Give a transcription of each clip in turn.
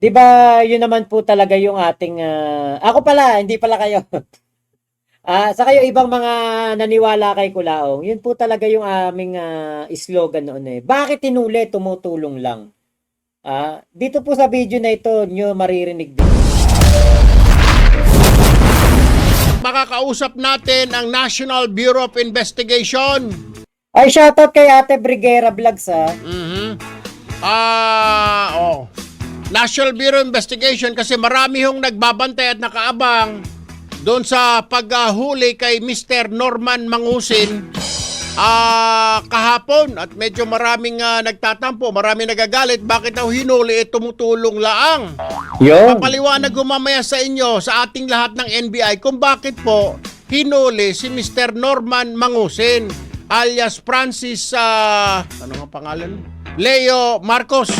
'Di ba, yun naman po talaga yung ating ako pala, hindi pala kayo. Sa kayo ibang mga naniwala kay Kulaong, yun po talaga yung aming slogan noon eh. Bakit hinuli? Tumutulong lang. Dito po sa video na ito, nyo maririnig din. Makakausap natin ang National Bureau of Investigation. Ay, shoutout kay Ate Briguera Vlogs National Bureau of Investigation kasi marami hong nagbabantay at nakaabang doon sa paghuli kay Mr. Norman Mangusin kahapon at medyo maraming nagtatampo, maraming nagagalit. Bakit daw hinuli? Tumutulong laang. Yun. Papaliwanag ko mamaya sa inyo, sa ating lahat ng NBI, kung bakit po hinuli si Mr. Norman Mangusin alias Francis, ano nga pangalan? Leo Marcos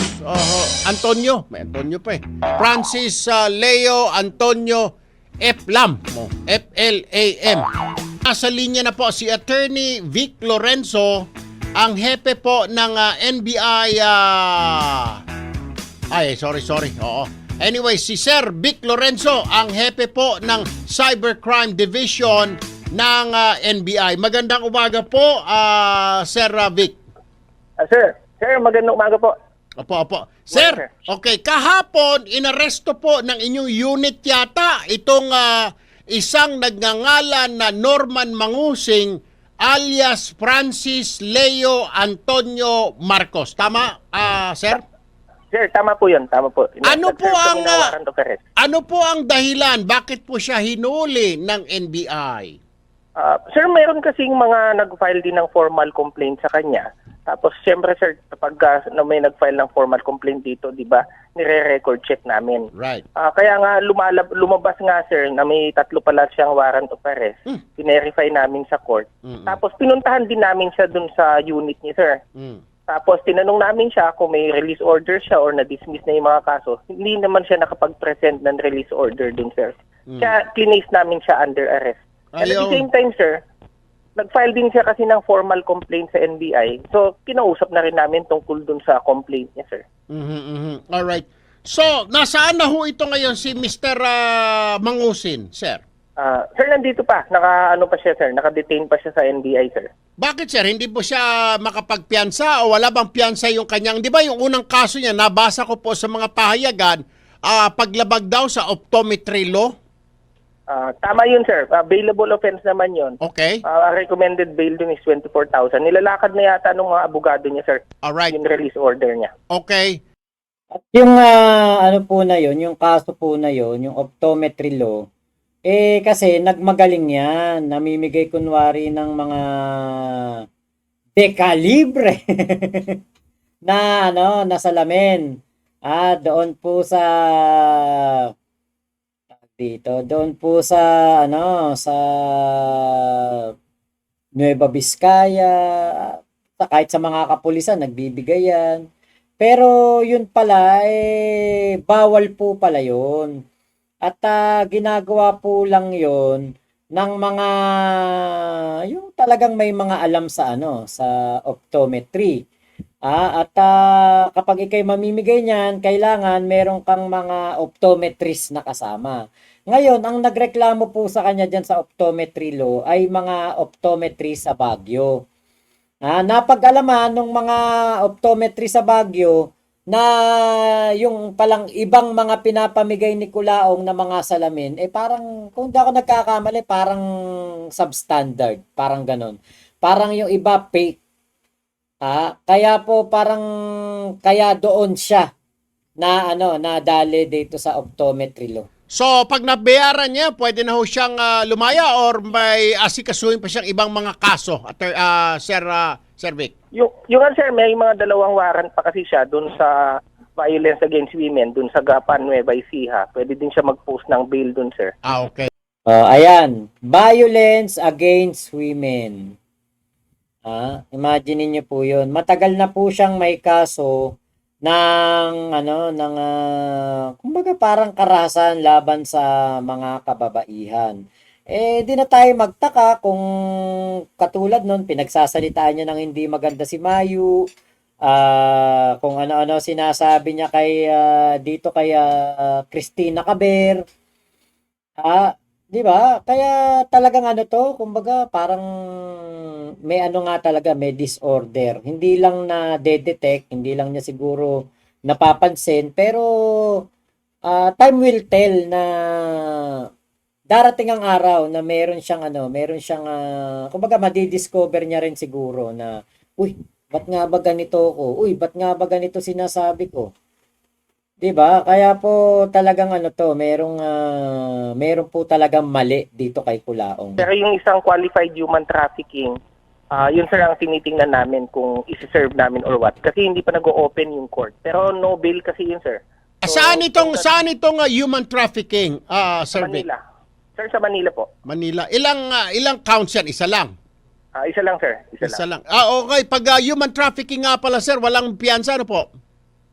Antonio. May Antonio pa eh. Francis Leo Antonio F-Lam. F-L-A-M. Nasa linya na po si Attorney Vic Lorenzo, ang hepe po ng NBI. Sorry. Oo. Anyway, si Sir Vic Lorenzo, ang hepe po ng Cybercrime Division ng NBI. Magandang umaga po, Sir Vic. Sir, magandang umaga po. Opo. Sir, okay, kahapon, inaresto po ng inyong unit yata itong isang nagngangalan na Norman Mangusing alias Francis Leo Antonio Marcos. Tama, sir? Sir, tama po yun. Tama po. Ano po ang warrant of arrest. ano po ang dahilan bakit po siya hinuli ng NBI? Sir, mayroon kasing mga nag-file din ng formal complaint sa kanya. Tapos, siyempre, sir, kapag may nag-file ng formal complaint dito, di ba, nire-record check namin. Right. Kaya nga, lumabas nga, sir, na may 3 pala siyang warrant of arrest. Pinerify namin sa court. Tapos, pinuntahan din namin siya dun sa unit niya, sir. Tapos, tinanong namin siya kung may release order siya or na-dismiss na yung mga kaso. Hindi naman siya nakapag-present ng release order dun, sir. Kaya, clinase namin siya under arrest. At the same time, sir, nag-file din siya kasi ng formal complaint sa NBI. So, kinausap na rin namin tungkol dun sa complaint niya, sir. Alright. So, nasaan na ho ito ngayon si Mr. Mangusin, sir? Sir, nandito pa. Naka-detain pa siya sa NBI, sir. Bakit, sir? Hindi po siya makapagpiyansa o wala bang piyansa yung kanyang... Di ba yung unang kaso niya, nabasa ko po sa mga pahayagan, paglabag daw sa optometry law? Tama yun, sir. Bailable offense naman yun. Okay. Ang recommended bail dun is 24,000. Nilalakad na yata ng mga abogado niya, sir. Alright. Yung release order niya. Okay. At yung ano po na yun, yung kaso po na yun, yung optometry law, kasi nagmagaling yan. Namimigay kunwari ng mga dekalibre na na salamin. Doon po sa sa Nueva Vizcaya, kahit sa mga kapulisan nagbibigay yan. Pero yun pala bawal po pala yun. At ginagawa po lang yun ng mga yung talagang may mga alam sa sa optometry. Kapag ikay mamimigay niyan, kailangan meron kang mga optometrist na kasama. Ngayon, ang nagreklamo po sa kanya dyan sa optometry law ay mga optometrist sa Baguio. Napag-alaman ng mga optometrist sa Baguio na yung palang ibang mga pinapamigay ni Kulaong na mga salamin, parang, kung di ako nagkakamali, parang substandard, parang ganon. Parang yung iba fake. Kaya po kaya doon siya na nadali dito sa optometry law. So, pag nabayaran niya, pwede na ho siyang lumaya or may asikasuhin pa siyang ibang mga kaso, Sir Vic? Yung sir, may mga 2 warrant pa kasi siya dun sa violence against women, dun sa Gapan, Nueva Ecija. Pwede din siya mag-post ng bail dun, sir. Okay. Ayan, violence against women. Imagine niyo po 'yun. Matagal na po siyang may kaso ng kumbaga parang karahasan laban sa mga kababaihan. Di na tayo magtaka kung katulad nun, pinagsasalitaan niya ng hindi maganda si Mayu, kung ano-ano sinasabi niya kay dito kay Christina Caber. 'Di ba? Kaya talagang ano 'to, kumbaga parang may ano nga talaga, may disorder. Hindi lang na detect, hindi lang niya siguro napapansin, pero time will tell na darating ang araw na meron siyang kumbaga madidiscover niya rin siguro na, uy, ba't nga ba ganito ko? Uy, ba't nga ba ganito sinasabi ko? 'Di ba? Kaya po talagang ano 'to, meron po talagang mali dito kay Kulaong. Pero yung isang qualified human trafficking, yun sir ang tinitingnan namin kung isi-serve namin or what. Kasi hindi pa nag-o-open yung court. Pero no bail kasi yun sir. So, Saan itong human trafficking, sa Sir Vic? Manila. Sir, sa Manila po. Manila. Ilang counts yan? Isa lang? Isa lang sir. Isa lang. Okay. Pag human trafficking nga pala, sir, walang piyansa, ano po?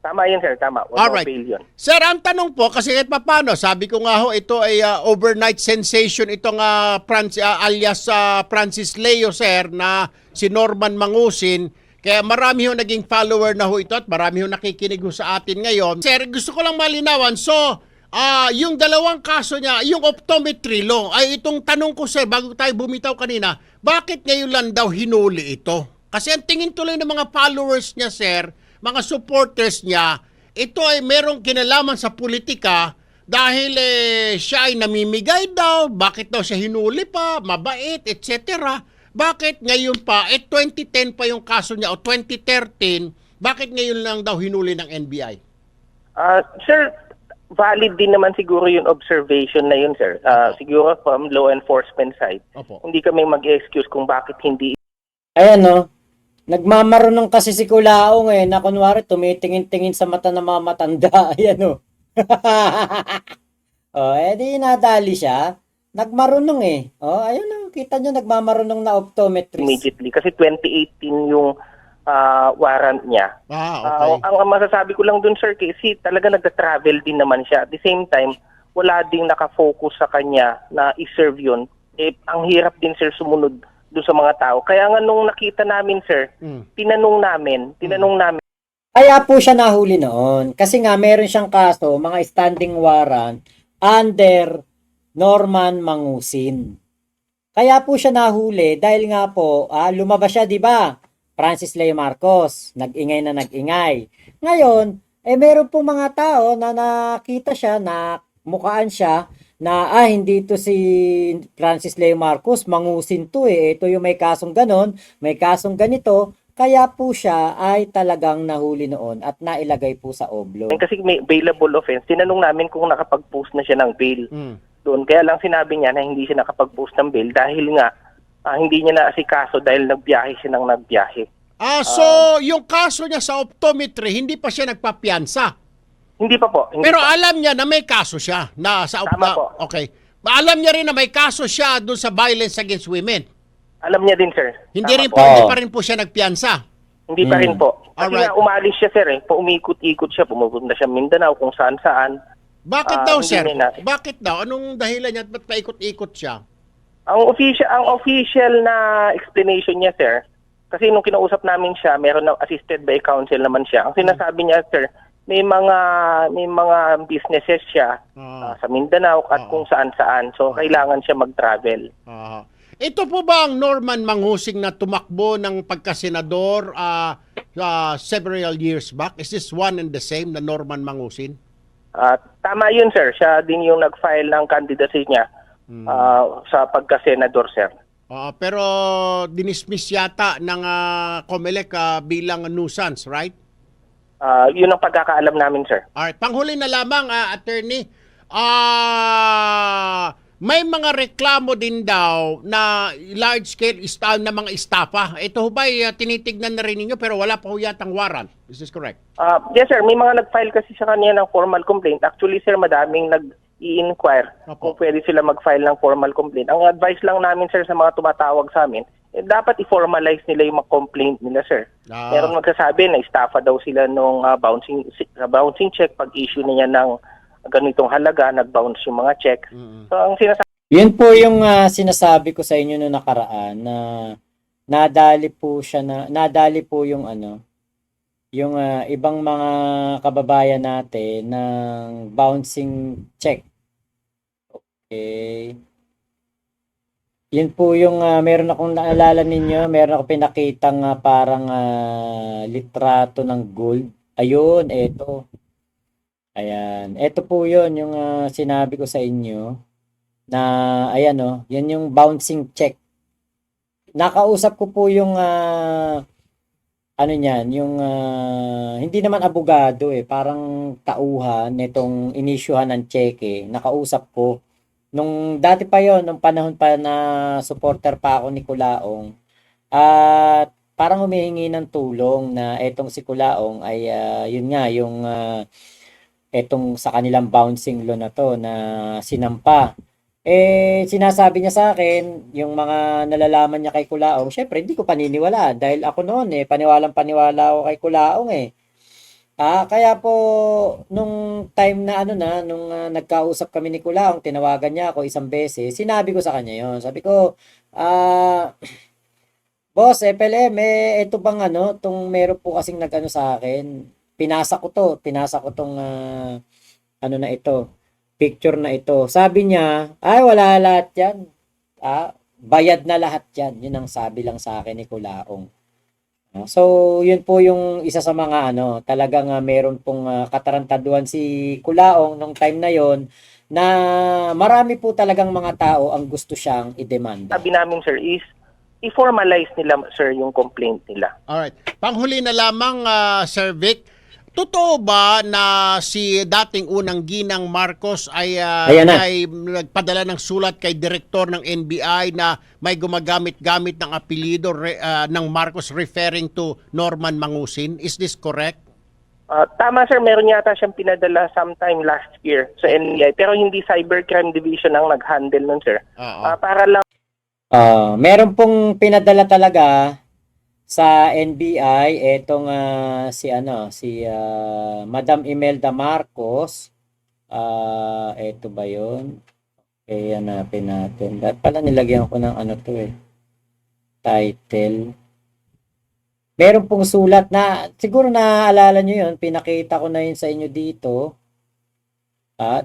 Tama yun sir, tama. Alright. No bail yun. Sir, ang tanong po, kasi kahit paano, sabi ko nga ho, ito ay overnight sensation itong alias Francis Leo, sir, na si Norman Mangusin. Kaya marami ho naging follower na ho ito at marami ho nakikinig ho sa atin ngayon. Sir, gusto ko lang malinawan. So, yung dalawang kaso niya, yung optometry law, ay itong tanong ko, sir, bago tayo bumitaw kanina, bakit ngayon lang daw hinuli ito? Kasi ang tingin tuloy ng mga followers niya, sir, mga supporters niya, ito ay merong kinalaman sa politika dahil siya ay namimigay daw, bakit daw siya hinuli pa, mabait, etc. Bakit ngayon pa, 2010 pa yung kaso niya o 2013, bakit ngayon lang daw hinuli ng NBI? Sir, valid din naman siguro yung observation na yun sir. Siguro from law enforcement side. Opo. Hindi kami mag-excuse kung bakit hindi. Ayan no, nagmamarunong kasi si Kulaong na kunwari tumitingin-tingin sa mata ng mga matanda. Ayan no. Di nadali siya. Nagmarunong ayun no, kita nyo nagmamarunong na optometrist. Immediately. Kasi 2018 yung warrant niya. Okay. Ang masasabi ko lang dun, sir, kasi talaga nagta-travel din naman siya. At the same time, wala ding nakafocus sa kanya na i-serve yun. Ang hirap din, sir, sumunod dun sa mga tao. Kaya nga nung nakita namin, sir, tinanong namin. Kaya po siya nahuli noon. Kasi nga meron siyang kaso, mga standing warrant under Norman Mangusin. Kaya po siya nahuli dahil nga po lumabas siya, 'di ba? Francis Leo Marcos, nag-ingay na nag-ingay. Ngayon, meron pong mga tao na nakita siya, na mukhaan siya na hindi to si Francis Leo Marcos, Mangusin to Ito yung may kasong ganon, may kasong ganito. Kaya po siya ay talagang nahuli noon at nailagay po sa oblo. Kasi may bailable offense. Tinanong namin kung nakapag-post na siya ng bail. Doon. Kaya lang sinabi niya na hindi siya nakapag-post ng bail dahil nga hindi niya naasikaso dahil nagbiyahe siya ng nagbiyahe. So yung kaso niya sa optometry, hindi pa siya nagpapiyansa? Hindi pa po. Pero alam niya na may kaso siya na sa Tama po. Okay. Alam niya rin na may kaso siya doon sa violence against women. Alam niya din, sir. Hindi pa rin po siya nagpiyansa. Hindi pa rin po. Kasi Alright. nga umalis siya, sir. Paumikot-ikot siya. Pumupunta siya Mindanao kung saan-saan. Bakit daw, hindi sir? niya Bakit daw? Anong dahilan niya at ba't paikot-ikot siya? Ang official na explanation niya, sir, kasi nung kinausap namin siya, meron na assisted by counsel naman siya. Ang sinasabi niya, sir, may mga businesses siya sa Mindanao at kung saan-saan. So kailangan siya mag-travel. Ito po ba ang Norman Mangusing na tumakbo ng pagkasenador several years back? Is this one and the same na Norman Mangusin? Tama yun, sir. Siya din yung nag-file ng candidacy niya sa pagka-senador, sir. Pero dinismiss yata ng COMELEC bilang nuisance, right? Yun ang pagkakaalam namin, sir. Alright, panghuli na lamang, attorney. May mga reklamo din daw na large scale na mga estafa. Ito ba tinitignan na rin ninyo pero wala pa ho yatang warrant. Is this correct? Yes, sir. May mga nag-file kasi sa kanya ng formal complaint. Actually, sir, madaming nag-i-inquire kung pwede sila mag-file ng formal complaint. Ang advice lang namin, sir, sa mga tumatawag sa amin, dapat i-formalize nila yung mga complaint nila, sir. Meron magsasabi na estafa daw sila nung bouncing check pag-issue niya ng ganitong halaga, nag-bounce yung mga check. So, ang sinasabi... Yun po yung sinasabi ko sa inyo noong nakaraan na nadali po yung yung ibang mga kababayan natin ng bouncing check. Okay. Yun po yung meron akong naalala ninyo, meron akong pinakitang parang litrato ng gold. Ayun, eto. Ayan. Eto po yun, yung sinabi ko sa inyo na, ayan oh, yan yung bouncing check. Nakausap ko po yung ano niyan, yung hindi naman abogado parang tauhan nitong inisyuhan ng cheque. Nakausap ko nung dati pa yon, nung panahon pa na supporter pa ako ni Kulaong. At parang humihingi ng tulong na etong si Kulaong ay yun nga yung etong sa kanilang bouncing loan na to na sinampa. Sinasabi niya sa akin, yung mga nalalaman niya kay Kulaong, syempre hindi ko paniniwalaan dahil ako noon paniwalang paniwala ako kay Kulaong kaya po nung time na nung nagkausap kami ni Kulaong, tinawagan niya ako isang beses, sinabi ko sa kanya yon. Sabi ko, Boss, FLM, ito bang tong meron po kasing nag-ano sa akin, pinasa ko tong na ito, picture na ito. Sabi niya, ay wala lahat yan. Bayad na lahat yan. Yun ang sabi lang sa akin ni Kulaong. So, yun po yung isa sa mga talagang meron pong katarantaduhan si Kulaong nung time na yon na marami po talagang mga tao ang gusto siyang idemanda. Sabi namin, sir, is i-formalize nila, sir, yung complaint nila. Alright. Panghuli na lamang, Sir Vic, totoo ba na si dating unang Ginang Marcos ay nagpadala ng sulat kay direktor ng NBI na may gumagamit-gamit ng apelyido ng Marcos referring to Norman Mangusin? Is this correct? Tama, sir, meron yata siyang pinadala sometime last year sa NBI, pero hindi Cybercrime Division ang nag-handle nun, sir. Para lang meron pong pinadala talaga sa NBI etong si Madam Imelda Marcos. Eto ba 'yon? Hanapin natin. Dapat pala nilagyan ko ng title. Meron pong sulat na siguro naaalala nyo 'yon, pinakita ko na 'yun sa inyo dito.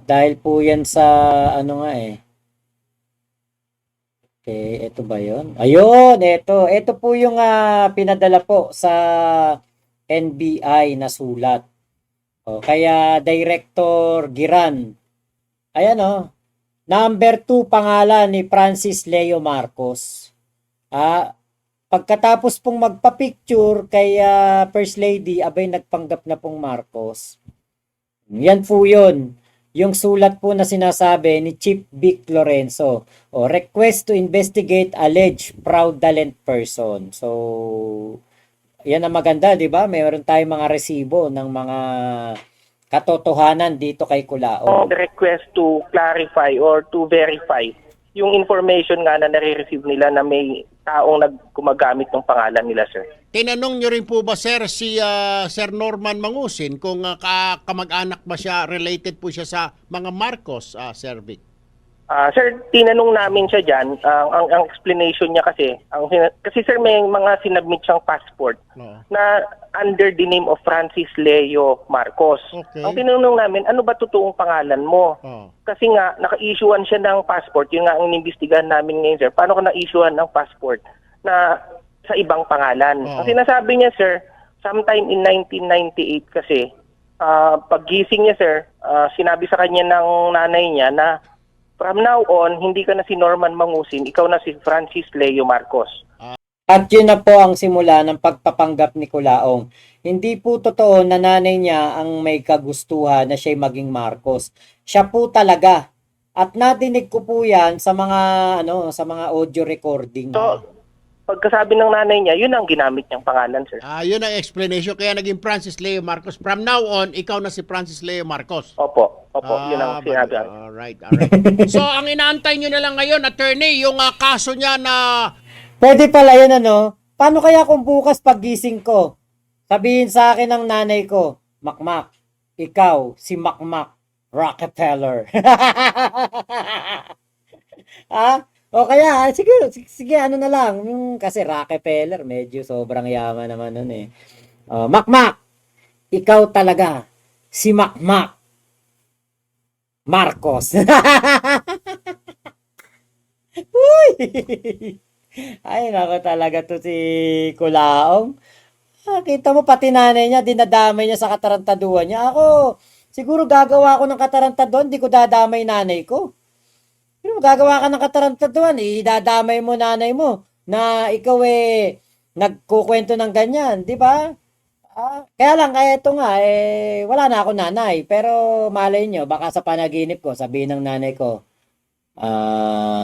Dahil po 'yan sa Okay, ito ba yon? Ayun, ito. Ito po yung pinadala po sa NBI na sulat. Kaya Director Giran. Ayan number 2 pangalan ni Francis Leo Marcos. Pagkatapos pong magpa-picture kay First Lady, abay nagpanggap na pong Marcos. Yan po yun. Yung sulat po na sinasabi ni Chief Vic Lorenzo. Request to investigate alleged fraudulent person. So, yan ang maganda, di ba? Mayroon tayong mga resibo ng mga katotohanan dito kay Kulaong. Request to clarify or to verify yung information nga na nare-receive nila na may taong naggumagamit ng pangalan nila, sir. Tinanong nyo rin po ba, sir, si Sir Norman Mangusin kung kamag-anak ba siya, related po siya sa mga Marcos, Sir Vic? Sir, tinanong namin siya dyan. Ang explanation niya kasi sir, may mga sinabmit siyang passport na under the name of Francis Leo Marcos. Okay. Ang tinanong namin, ano ba totoong pangalan mo? Kasi nga, naka-issuean siya ng passport. Yun nga ang inimbestigahan namin ngayon, sir. Paano ka na-issuean ng passport na sa ibang pangalan? Kasi nasabi niya, sir, sometime in 1998 kasi, paggising niya, sir, sinabi sa kanya ng nanay niya na from now on, hindi ka na si Norman Mangusin, ikaw na si Francis Leo Marcos. At yun na po ang simula ng pagpapanggap ni Kulaong. Hindi po totoo na nanay niya ang may kagustuhan na siya'y maging Marcos. Siya po talaga. At nadinig ko po yan sa mga sa mga audio recording. So, pagkasabi ng nanay niya, yun ang ginamit niyang pangalan, sir. Yun ang explanation. Kaya naging Francis Leo Marcos. From now on, ikaw na si Francis Leo Marcos. Opo, yun ang sinabi. Alright. So, ang inaantay nyo na lang ngayon, attorney, yung kaso niya na... Pwede pala yun Paano kaya kung bukas paggising ko, sabihin sa akin ng nanay ko, Makmak, ikaw, si Makmak Rockefeller. O kaya, sige, ano na lang. Kasi Rockefeller, medyo sobrang yaman naman nun Makmak, ikaw talaga, si Makmak Marcos. Uy! Ay, nako talaga to si Kulaong. Kita mo pati nanay niya, dinadamay niya sa katarantaduhan niya. Ako, siguro gagawa ako ng katarantaduhan, di ko dadamay nanay ko. Pero gagawa ka ng katarantaduhan, idadamay mo nanay mo na ikaw nagkukwento ng ganyan, di ba? Kaya lang, eto nga, wala na ako nanay. Pero malay nyo, baka sa panaginip ko, sabihin ng nanay ko,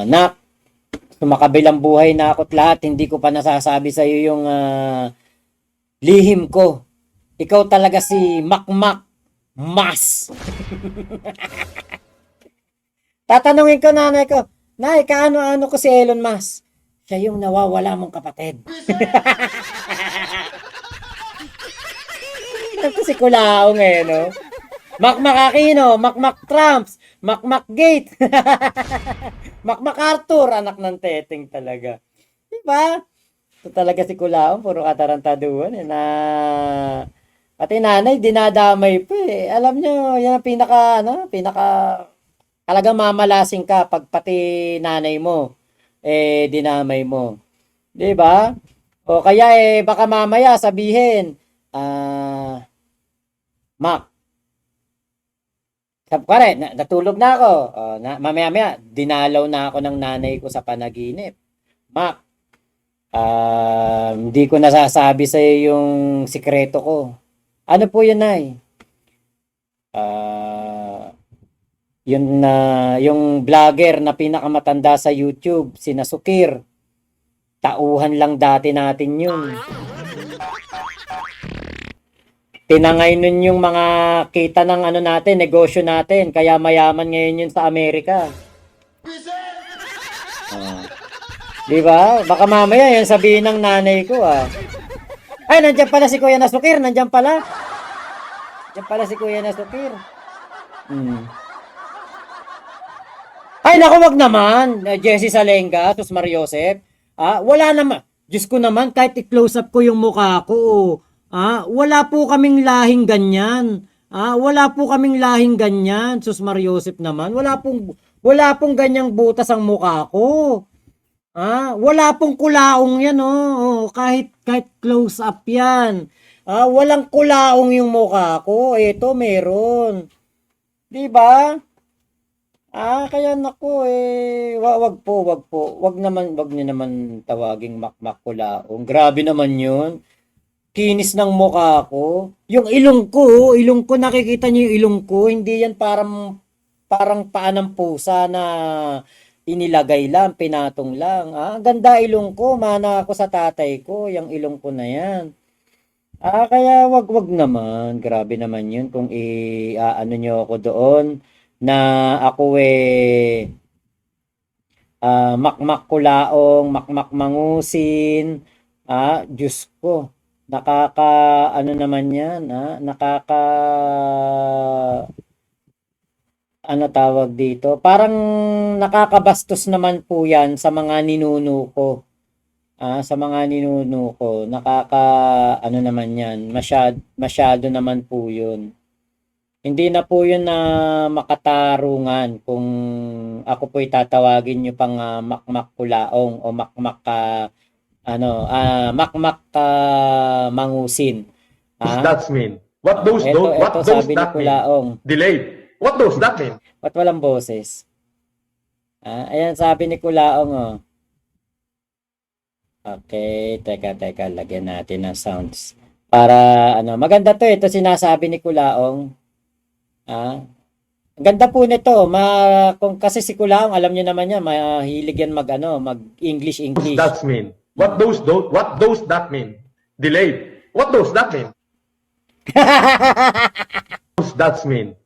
Nak, sumakabilang buhay na ako't lahat, hindi ko pa nasasabi sa iyo yung lihim ko. Ikaw talaga si Makmak Mas. Tatanungin ko nanay ko, Nay, kaano-ano ko si Elon Musk? Siya yung nawawala mong kapatid. Ito si Kulaong no? Makmak Aquino, Makmak Trumps, Makmak Gate. Makmak Arthur, anak ng teteng talaga. Diba? Ito talaga si Kulaong, puro katarantaduhan na pati nanay dinadamay pa Alam nyo, yan ang pinaka talagang mamalasing ka pag pati nanay mo dinamay mo. 'Di ba? O kaya baka mamaya sabihin, Mac, pare, natulog na ako. Mamaya dinalaw na ako ng nanay ko sa panaginip. Mac, hindi ko nasasabi sa iyo yung sikreto ko. Ano po yun, Nay? Yung vlogger na pinakamatanda sa YouTube, si Nasukir. Tauhan lang dati natin yun. Tinangay nun yung mga kita ng natin, negosyo natin. Kaya mayaman ngayon yun sa Amerika. Di ba? Baka mamaya yan sabihin ng nanay ko Ay, nandiyan pala si Kuya Nasukir. Nandiyan pala si Kuya Nasukir. Ay, naku, wag naman. Jessie Salenga, Sus Mariosep. Wala naman. Diyos ko naman, kahit i-close up ko yung mukha ko. Wala po kaming lahing ganyan. Wala po kaming lahing ganyan, Sus Mariosep naman. Wala pong ganyang butas ang mukha ko. Wala pong kulaong yan, kahit close up yan. Walang kulaong yung mukha ko. Ito, meron. Di ba? Kaya nako wag po. Wag niyo naman tawaging makmak kulaong. Grabe naman 'yun. Kinis ng mukha ko. Yung ilong ko nakikita niyo yung ilong ko, hindi yan parang paa ng pusa na inilagay lang, pinatong lang. Ganda ilong ko, mana ako sa tatay ko, yung ilong ko na yan. Kaya wag naman, grabe naman 'yun kung ano niyo ako doon na ako makmak kulaong, makmak mangusin. Diyos ko, ano naman yan, ano tawag dito, parang nakakabastos naman po yan sa mga ninuno ko. Sa mga ninuno ko, ano naman yan, masyado naman po yun. Hindi na po yun na makatarungan kung ako po'y tatawagin nyo pang makmak kulaong o makmak mangusin. What does that mean? What does sabi ni that mean? Kulaong. Delayed. What does that mean? Ba't walang boses? Ayan sabi ni Kulaong Okay, teka, lagyan natin ng sounds. Para maganda to, ito sinasabi ni Kulaong. Ganda po nito. Kung kasi si Kulaong, alam niyo naman yan, mahilig yan mag-English. What does that mean? What does that mean? Delayed. What does that mean? What does that mean?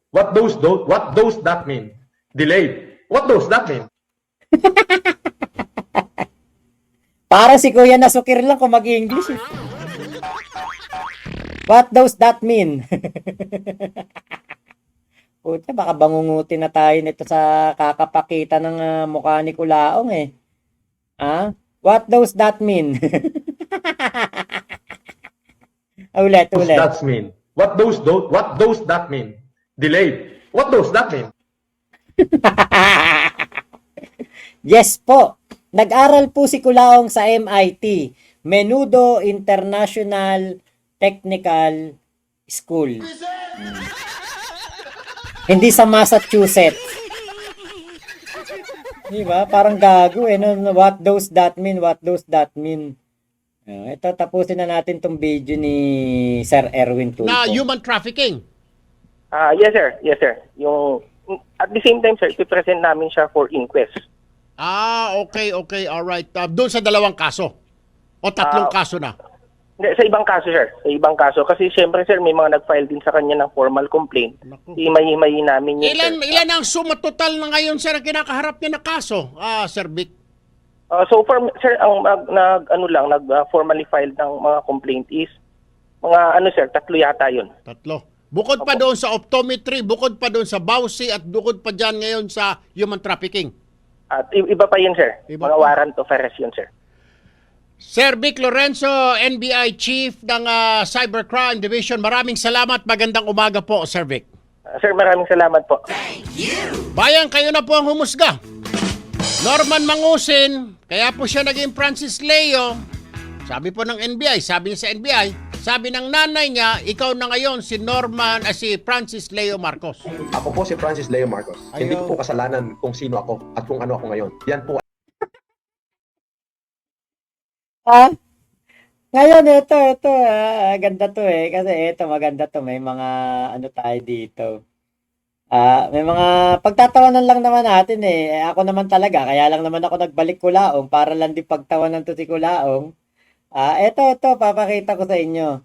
What does that mean? Delayed. What does that mean? Para si Kuya Nasukir lang kung mag-English. What does that mean? Puta, baka bangungutin na tayo nito sa kakapakita ng mukha ni Kulaong What does that mean? Ulit. What does that mean? What does that mean? Delayed. What does that mean? Yes po. Nag-aral po si Culaong sa MIT, Menudo International Technical School. Hindi sa Massachusetts. Diba? Parang gago eh. No? What does that mean? What does that mean? Ito, tapusin na natin tong video ni Sir Erwin Tulfo. Na human trafficking. Yes sir, yes sir. Yung at the same time sir, i-present namin siya for inquest. Okay, alright. Doon sa dalawang kaso. O tatlong kaso na. Hindi, sa ibang kaso sir, sa ibang kaso. Kasi syempre sir, may mga nag-file din sa kanya ng formal complaint. Naku. Himay-himayin namin yun sir. Ilan ang suma total na ngayon, sir, ang kinakaharap niya na kaso? Sir Vic. So far sir, ang formally filed ng mga complaint is mga sir, 3 yata yun. Tatlo. Bukod pa doon sa optometry, bukod pa doon sa bawsi, at bukod pa dyan ngayon sa human trafficking. At iba pa yun sir, Iba mga pa. warrant of arrest yun sir. Sir Vic Lorenzo, NBI Chief ng Cybercrime Division. Maraming salamat. Magandang umaga po, Sir Vic. Sir, maraming salamat po. Bayan, kayo na po ang humusga. Norman Mangusin, kaya po siya naging Francis Leo. Sabi po ng NBI, sabi niya sa NBI, sabi ng nanay niya, ikaw na ngayon si si Francis Leo Marcos. Ako po si Francis Leo Marcos. Ayaw. Hindi ko po kasalanan kung sino ako at kung ano ako ngayon. Yan po Ngayon, ito, ganda to eh. Kasi ito, maganda to. May mga, tayo dito. May mga pagtatawanan lang naman natin eh. Ako naman talaga, kaya lang naman ako nagbalik Kulaong para lang din pagtawanan to si Kulaong. Ito, papakita ko sa inyo.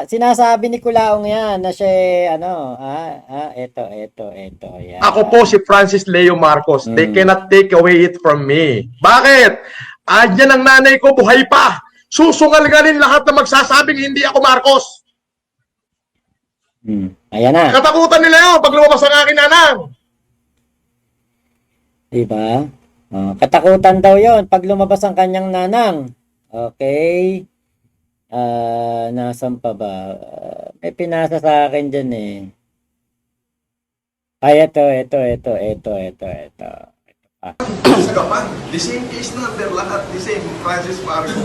Sinasabi ni Kulaong yan na siya, ito, yan. Ako po si Francis Leo Marcos. They cannot take away it from me. Bakit? Andiyan ang nanay ko, buhay pa. Susungalgalin lahat na magsasabing hindi ako Marcos. Ayan na. Katakutan nila yun pag lumabas ang aking nanang. Diba? Katakutan daw yon pag lumabas ang kanyang nanang. Okay. Nasaan pa ba? May pinasa sa akin dyan eh. Ay, ito. Sa Gapan, the same case number lahat, the same, Francis Marcos.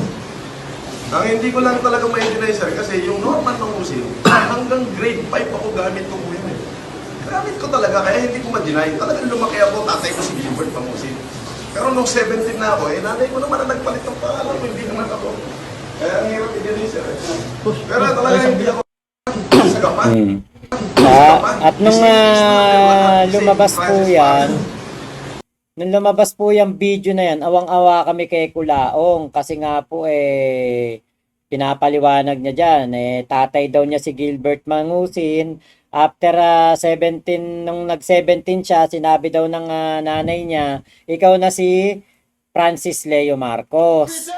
Ang hindi ko lang talaga ma-deny sir, kasi yung Norman Mangusin, hanggang grade 5 ako gamit ko po yun eh. Gamit ko talaga, kaya hindi ko ma-deny. Talagang lumaki ako, tatay ko si Gilbert Mangusin. Pero nung 17 na ako, nanay ko naman ang nagpalit ng pangalan ko, hindi naman ako. Kaya ang hirap i-deny sir. Pero talaga hindi ako sa Gapan. At nung lumabas po yan, nung lumabas po yung video na yan, awang-awa kami kay Kulaong kasi nga po pinapaliwanag niya dyan, tatay daw niya si Gilbert Mangusin. After 17, nung nag-17 siya, sinabi daw ng nanay niya, ikaw na si Francis Leo Marcos.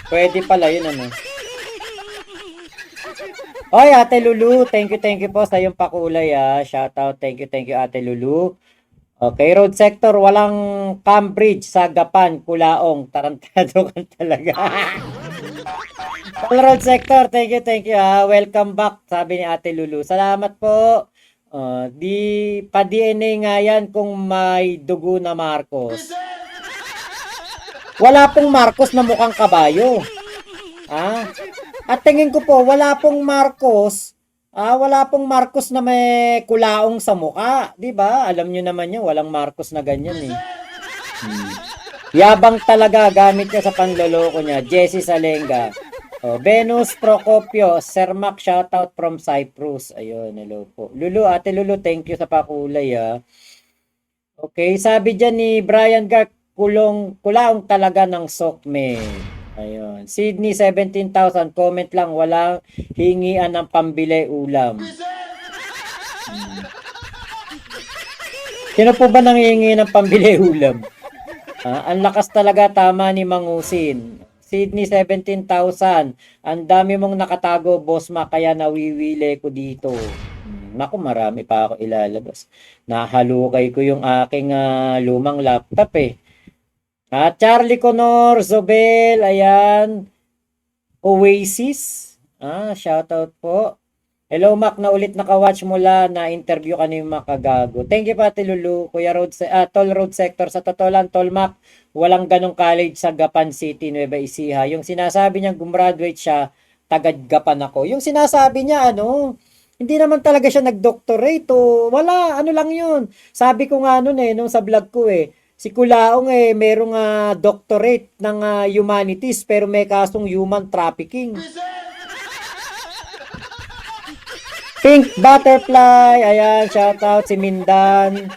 Pwede pala yun, Oy, Ate Lulu, thank you po sa iyong pakulay, Shout out, thank you, Ate Lulu. Okay, road sector, walang Cambridge sa Gapan, Kulaong. Tarantado ka talaga. Road sector, thank you. Welcome back, sabi ni Ate Lulu. Salamat po. Pa-DNA nga yan kung may dugo na Marcos. Wala pong Marcos na mukhang kabayo. At tingin ko po, wala pong Marcos na may Kulaong sa mukha, 'di ba? Alam niyo naman 'yan, walang Marcos na ganyan eh. Yabang talaga gamit niya sa panloloko niya. Jesse Salenga. Venus Procopio, Sir Mac, shoutout from Cyprus. Ayun, hello po. Lulu, Ate Lulu, thank you sa pakulay Okay, sabi diyan ni Brian Gark, Kulaong talaga ng sokme. Ayun. Sydney 17,000, comment lang, walang hingian ng pambili ulam. Sino po ba nanghihingi ng pambili ulam? Ang lakas talaga, tama ni Mangusin. Sydney 17,000. Ang dami mong nakatago, Boss Ma, kaya nawiwili ko dito. Naku, marami pa ako ilalabas. Nahalukay ko yung aking lumang laptop eh. Charlie Conor, Zobel, ayan. Oasis. Shoutout po. Hello, Mac, na ulit nakawatch mula na interview ka ni Makagago. Thank you, Pati Lulu. Kuya Road, Toll Road Sector. Sa totoo lang, Tol Mac, walang ganong college sa Gapan City, Nueva Ecija. Yung sinasabi niya, gumraduate siya, tagad Gapan ako. Yung sinasabi niya, hindi naman talaga siya nag-doctorate. Wala, ano lang yun. Sabi ko nga nun nung sa vlog ko si Kulaong merong doctorate ng humanities pero may kasong human trafficking. Pink Butterfly, ayan, shoutout si Mindan.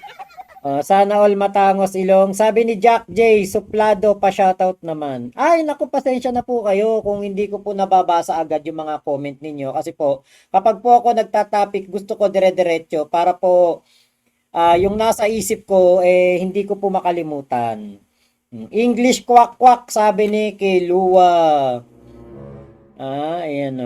Sana all matangos ilong. Sabi ni Jack J, suplado pa shoutout naman. Ay, naku, pasensya na po kayo kung hindi ko po nababasa agad yung mga comment ninyo. Kasi po, kapag po ako nagtatapik, gusto ko dire-diretso para po yung nasa isip ko, hindi ko po makalimutan. English kwak-kwak, sabi ni Kilua. Ayan